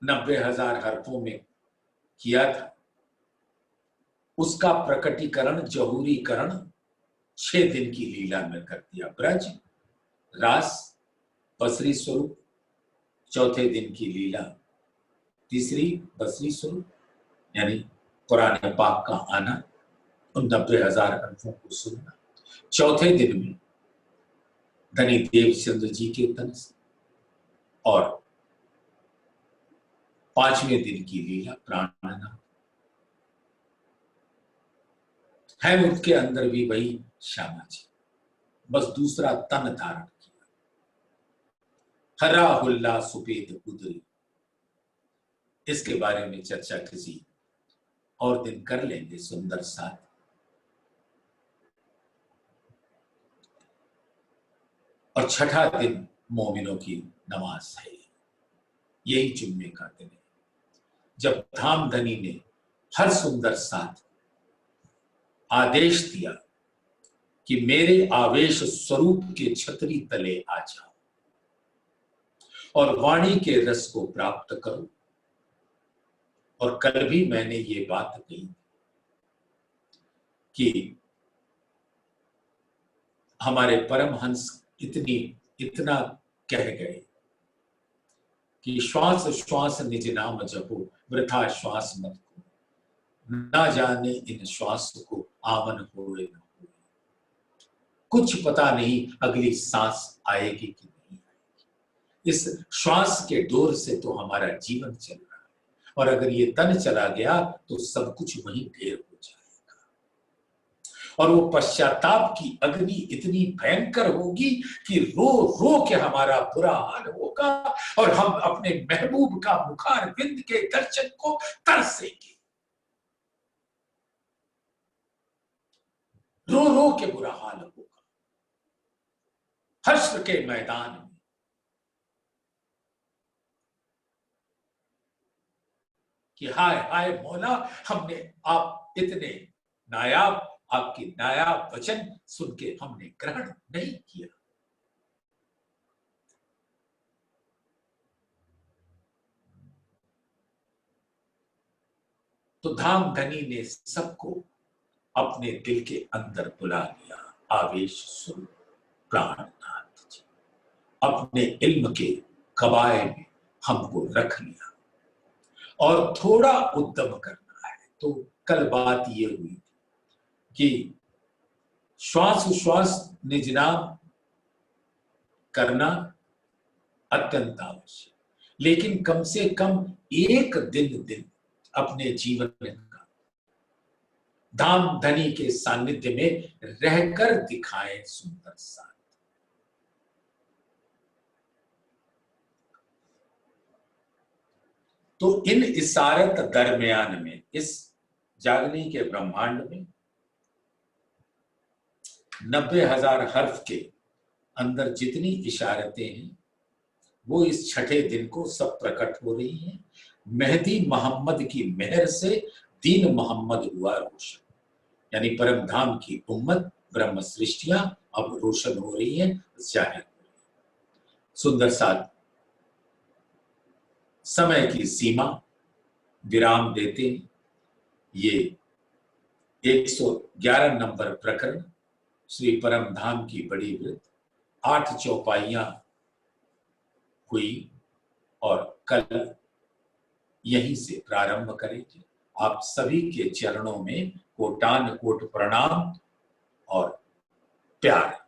90,000 हरफों में किया था, उसका प्रकटीकरण, जहूरीकरण 6 दिन की लीला में कर दिया। ब्रज रास बसरी स्वरूप, चौथे दिन की लीला तीसरी बसरी स्वरूप यानी कुरान पाक का आना, उन 90,000 अर्थों को सुनना। चौथे दिन में धनी देवचंद्र जी के तन से, और 5वें दिन की लीला प्राणनाथ है। उसके अंदर भी वही श्यामा जी, बस दूसरा तन धारण किया। हरा हुल्ला सुपेद उदरी, इसके बारे में चर्चा किसी और दिन कर लेंगे सुंदर साथ। और छठा दिन मोमिनों की नमाज है, यही जुम्मे का दिन है जब धामधनी ने हर सुंदर साथ आदेश दिया कि मेरे आवेश स्वरूप के छतरी तले आ जाओ और वाणी के रस को प्राप्त करो। और कल भी मैंने ये बात कही कि हमारे परमहंस इतना कह गए कि श्वास श्वास निज नाम जपो, वृथा श्वास मत को, ना जाने इन श्वास को आमन होए न होए। कुछ पता नहीं अगली सांस आएगी कि नहीं आएगी। इस श्वास के डोर से तो हमारा जीवन चल रहा है, और अगर ये तन चला गया तो सब कुछ वहीं ढेर हो जाएगा। और वो पश्चाताप की अग्नि इतनी भयंकर होगी कि रो रो के हमारा बुरा हाल होगा, और हम अपने महबूब का मुखार बिंद के दर्शन को तरसेंगे। रो रो के बुरा हाल होगा हश्र के मैदान में। कि हाय हाय मौला, हमने आप इतने नायाब, आपकी नायाब वचन सुन के हमने ग्रहण नहीं किया। तो धामधनी ने सबको अपने दिल के अंदर बुला लिया। आवेश स्वरूप प्राणनाथ जी अपने इल्म के कबाए में हमको रख लिया, और थोड़ा उद्यम करना है। तो कल बात ये हुई कि श्वास श्वास निज नाम करना अत्यंत आवश्यक, लेकिन कम से कम एक दिन अपने जीवन में धामधनी के सानिध्य में रहकर दिखाएं सुंदर सा। तो इन इशारत दरमियान में, इस जागने के ब्रह्मांड में 90,000 हर्फ के अंदर जितनी इशारतें हैं वो इस छठे दिन को सब प्रकट हो रही हैं। मेहदी मोहम्मद की मेहर से दीन मोहम्मद हुआ रोशन, यानी परम धाम की उम्मत ब्रह्म सृष्टियां अब रोशन हो रही हैं, जाहिर हो रही है। सुंदर साथ समय की सीमा विराम देते हैं। ये 111 नंबर प्रकरण श्री परम धाम की बड़ी वृत्त 8 चौपाइयां हुई, और कल यहीं से प्रारंभ करेंगे। आप सभी के चरणों में कोटान कोट प्रणाम और प्यार।